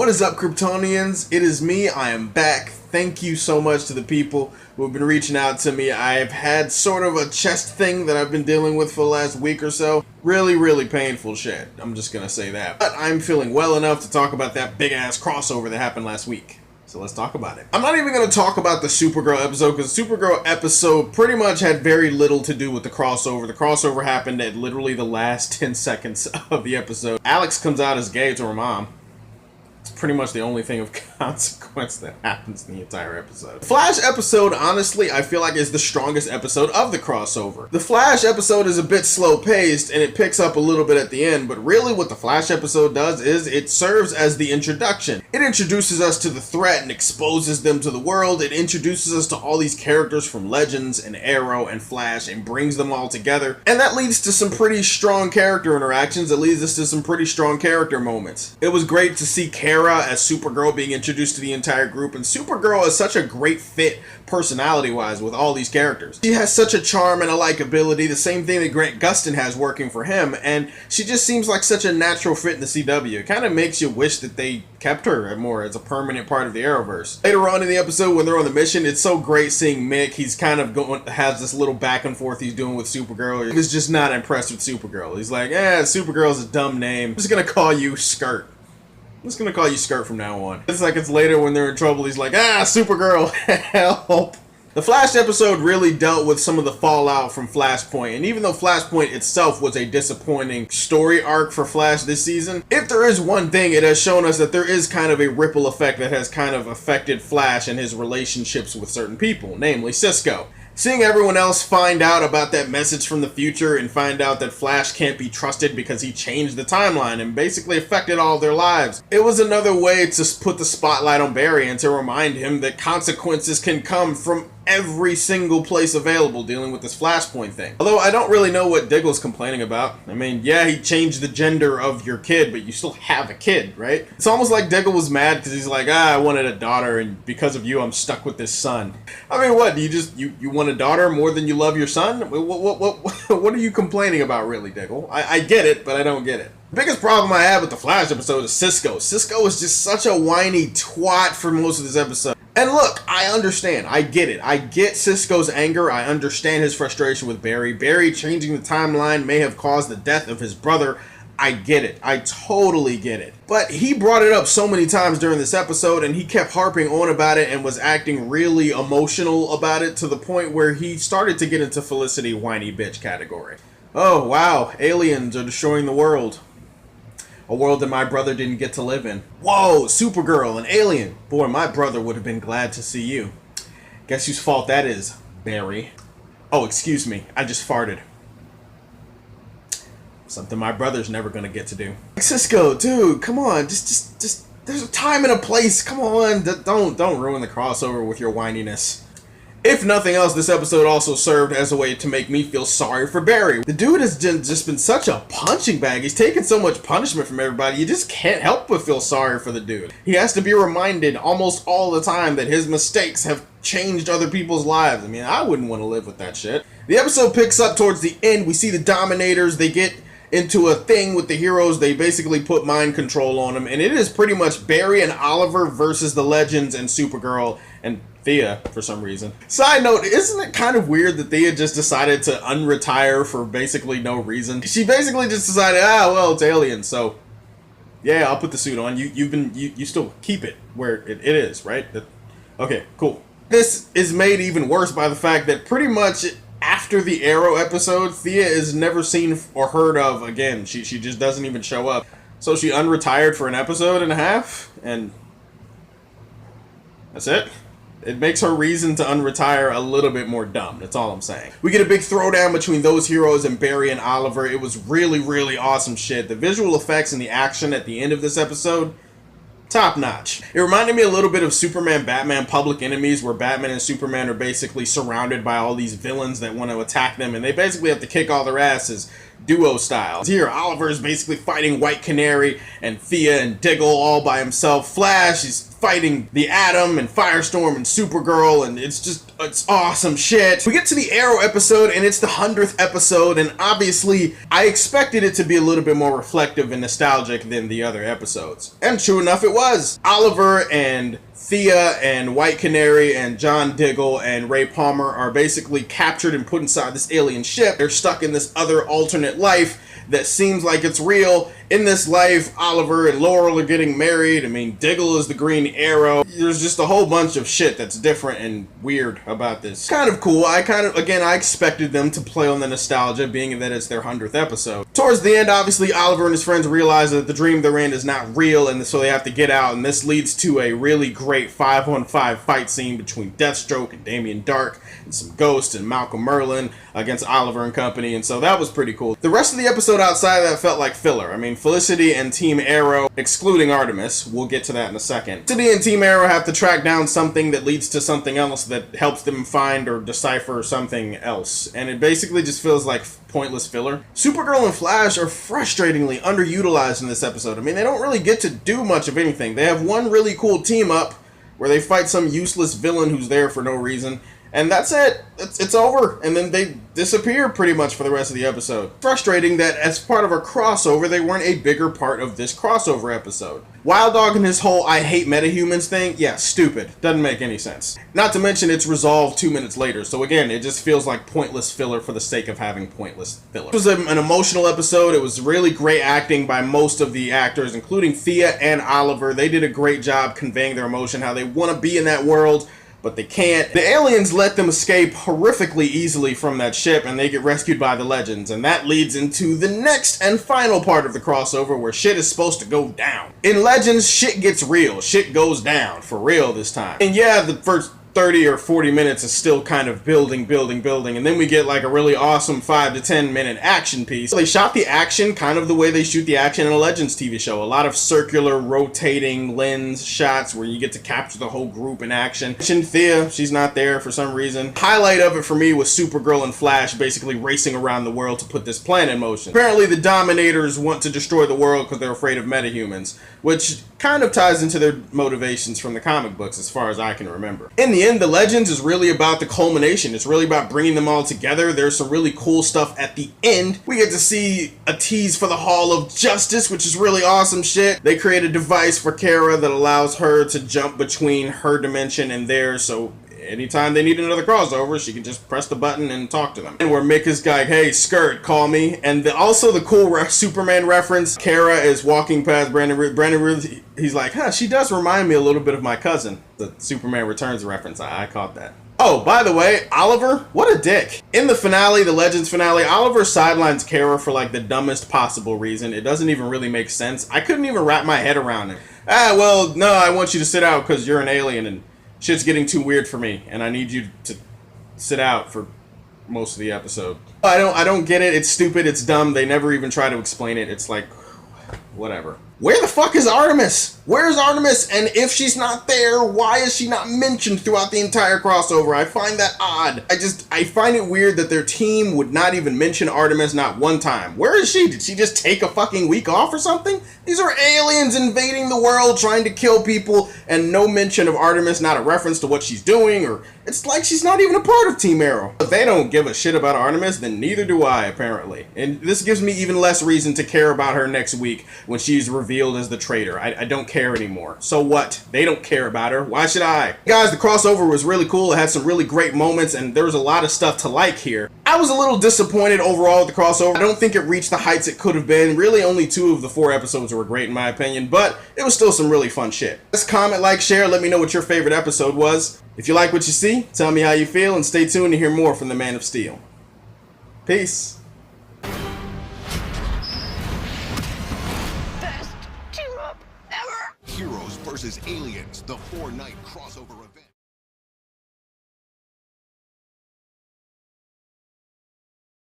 What is up, Kryptonians? It is me. I am back. Thank you so much to the people who have been reaching out to me. I've had sort of a chest thing that I've been dealing with for the last week or so. Really painful shit. I'm just gonna say that. But I'm feeling well enough to talk about that big-ass crossover that happened last week. So let's talk about it. I'm not even going to talk about the Supergirl episode, because the Supergirl episode pretty much had very little to do with the crossover. The crossover happened at literally the last 10 seconds of the episode. Alex comes out as gay to her mom. It's pretty much the only thing of consequence that happens in the entire episode. The Flash episode, honestly, I feel like is the strongest episode of the crossover. The Flash episode is a bit slow-paced, and it picks up a little bit at the end, but really what the Flash episode does is it serves as the introduction. It introduces us to the threat and exposes them to the world. It introduces us to all these characters from Legends and Arrow and Flash and brings them all together. And that leads to some pretty strong character interactions. It leads us to some pretty strong character moments. It was great to see Kara as Supergirl being introduced to the entire group, and Supergirl is such a great fit personality-wise with all these characters. She has such a charm and a likability, the same thing that Grant Gustin has working for him, and she just seems like such a natural fit in the CW. It kind of makes you wish that they kept her more as a permanent part of the Arrowverse. Later on in the episode, when they're on the mission, it's so great seeing Mick. He's kind of has this little back and forth he's doing with Supergirl. He's just not impressed with Supergirl. He's like, Supergirl's a dumb name. I'm just gonna call you Skirt. I'm just gonna call you Skirt from now on. It's like it's later when they're in trouble, he's like, Supergirl, help. The Flash episode really dealt with some of the fallout from Flashpoint, and even though Flashpoint itself was a disappointing story arc for Flash this season, if there is one thing, it has shown us that there is kind of a ripple effect that has kind of affected Flash and his relationships with certain people, namely Cisco. Seeing everyone else find out about that message from the future and find out that Flash can't be trusted because he changed the timeline and basically affected all their lives. It was another way to put the spotlight on Barry and to remind him that consequences can come from every single place available dealing with this Flashpoint thing. Although I don't really know what Diggle's complaining about. I mean, yeah, he changed the gender of your kid, but you still have a kid, right? It's almost like Diggle was mad because he's like, I wanted a daughter and because of you I'm stuck with this son. I mean, what, you want a daughter more than you love your son? What are you complaining about really, Diggle? I get it, but I don't get it. The biggest problem I have with the Flash episode is Cisco. Cisco is just such a whiny twat for most of this episode. And look, I understand. I get it. I get Cisco's anger. I understand his frustration with Barry. Barry changing the timeline may have caused the death of his brother. I get it. I totally get it. But he brought it up so many times during this episode, and he kept harping on about it and was acting really emotional about it to the point where he started to get into Felicity whiny bitch category. Oh, wow. Aliens are destroying the world. A world that my brother didn't get to live in. Whoa, Supergirl, an alien. Boy, my brother would have been glad to see you. Guess whose fault that is, Barry. Oh, excuse me, I just farted. Something my brother's never gonna get to do. Cisco, dude, come on, just, there's a time and a place, come on, don't ruin the crossover with your whininess. If nothing else, this episode also served as a way to make me feel sorry for Barry. The dude has just been such a punching bag. He's taken so much punishment from everybody, you just can't help but feel sorry for the dude. He has to be reminded almost all the time that his mistakes have changed other people's lives. I mean, I wouldn't want to live with that shit. The episode picks up towards the end. We see the Dominators. They get into a thing with the heroes. They basically put mind control on them, and it is pretty much Barry and Oliver versus the Legends and Supergirl and Thea for some reason. Side note, isn't it kind of weird that Thea just decided to unretire for basically no reason? She basically just decided, well, it's aliens, so yeah, I'll put the suit on. You still keep it where it is, right? Okay, cool. This is made even worse by the fact that pretty much after the Arrow episode, Thea is never seen or heard of again. She just doesn't even show up. So she unretired for an episode and a half, and that's it. It makes her reason to unretire a little bit more dumb. That's all I'm saying. We get a big throwdown between those heroes and Barry and Oliver. It was really awesome shit. The visual effects and the action at the end of this episode, top notch. It reminded me a little bit of Superman, Batman, Public Enemies, where Batman and Superman are basically surrounded by all these villains that want to attack them, and they basically have to kick all their asses, duo style. Here, Oliver is basically fighting White Canary and Thea and Diggle all by himself. Flash is fighting the Atom and Firestorm and Supergirl, and it's awesome shit. We get to the Arrow episode, and it's the 100th episode, and obviously I expected it to be a little bit more reflective and nostalgic than the other episodes. And true enough, it was. Oliver and Thea and White Canary and John Diggle and Ray Palmer are basically captured and put inside this alien ship. They're stuck in this other alternate life that seems like it's real. In this life, Oliver and Laurel are getting married. I mean, Diggle is the Green Arrow. There's just a whole bunch of shit that's different and weird about this. Kind of cool. I expected them to play on the nostalgia, being that it's their 100th episode. Towards the end, obviously, Oliver and his friends realize that the dream they're in is not real, and so they have to get out, and this leads to a really great 5-on-5 fight scene between Deathstroke and Damien Dark, and some Ghost and Malcolm Merlin against Oliver and company, and so that was pretty cool. The rest of the episode outside of that felt like filler. I mean, Felicity and Team Arrow, excluding Artemis, we'll get to that in a second. Felicity and Team Arrow have to track down something that leads to something else that helps them find or decipher something else, and it basically just feels like pointless filler. Supergirl and Flash are frustratingly underutilized in this episode. I mean, they don't really get to do much of anything. They have one really cool team up where they fight some useless villain who's there for no reason, and that's it. It's over, and then they disappear pretty much for the rest of the episode. Frustrating that as part of our crossover, they weren't a bigger part of this crossover episode. Wild Dog and his whole I hate metahumans thing, yeah, stupid. Doesn't make any sense. Not to mention it's resolved 2 minutes later, so again, it just feels like pointless filler for the sake of having pointless filler. It was an emotional episode. It was really great acting by most of the actors, including Thea and Oliver. They did a great job conveying their emotion, how they want to be in that world, but they can't. The aliens let them escape horrifically easily from that ship, and they get rescued by the Legends, and that leads into the next and final part of the crossover where shit is supposed to go down. In Legends, shit gets real. Shit goes down, for real this time. And yeah, the first 30 or 40 minutes is still kind of building, and then we get like a really awesome 5 to 10 minute action piece. They shot the action kind of the way they shoot the action in a Legends TV show. A lot of circular, rotating lens shots where you get to capture the whole group in action. Thea, she's not there for some reason. Highlight of it for me was Supergirl and Flash basically racing around the world to put this plan in motion. Apparently the Dominators want to destroy the world because they're afraid of metahumans, which kind of ties into their motivations from the comic books as far as I can remember. In the end, the Legends is really about the culmination. It's really about bringing them all together. There's some really cool stuff at the end. We get to see a tease for the Hall of Justice, which is really awesome shit. They create a device for Kara that allows her to jump between her dimension and theirs, so anytime they need another crossover, she can just press the button and talk to them. And where Mick is like, hey, Skirt, call me. And also the cool Superman reference, Kara is walking past Brandon Ruth. He's like, huh, she does remind me a little bit of my cousin. The Superman Returns reference, I caught that. Oh, by the way, Oliver, what a dick. In the finale, the Legends finale, Oliver sidelines Kara for like the dumbest possible reason. It doesn't even really make sense. I couldn't even wrap my head around it. Well, no, I want you to sit out because you're an alien and shit's getting too weird for me, and I need you to sit out for most of the episode. I don't get it. It's stupid. It's dumb. They never even try to explain it. It's like, whatever. Where the fuck is Artemis? Where's Artemis? And if she's not there, why is she not mentioned throughout the entire crossover? I find that odd. I find it weird that their team would not even mention Artemis not one time. Where is she? Did she just take a fucking week off or something? These are aliens invading the world, trying to kill people, and no mention of Artemis, not a reference to what she's doing, or it's like she's not even a part of Team Arrow. If they don't give a shit about Artemis, then neither do I, apparently. And this gives me even less reason to care about her next week when she's revealed as the traitor. I don't care anymore. So what? They don't care about her. Why should I? Guys, the crossover was really cool. It had some really great moments, and there was a lot of stuff to like here. I was a little disappointed overall with the crossover. I don't think it reached the heights it could have been. Really, only 2 of the 4 episodes were great in my opinion, but it was still some really fun shit. Just comment, like, share, let me know what your favorite episode was. If you like what you see, tell me how you feel, and stay tuned to hear more from the Man of Steel. Peace. Best team up ever! Heroes vs. Aliens, the 4-night crossover event.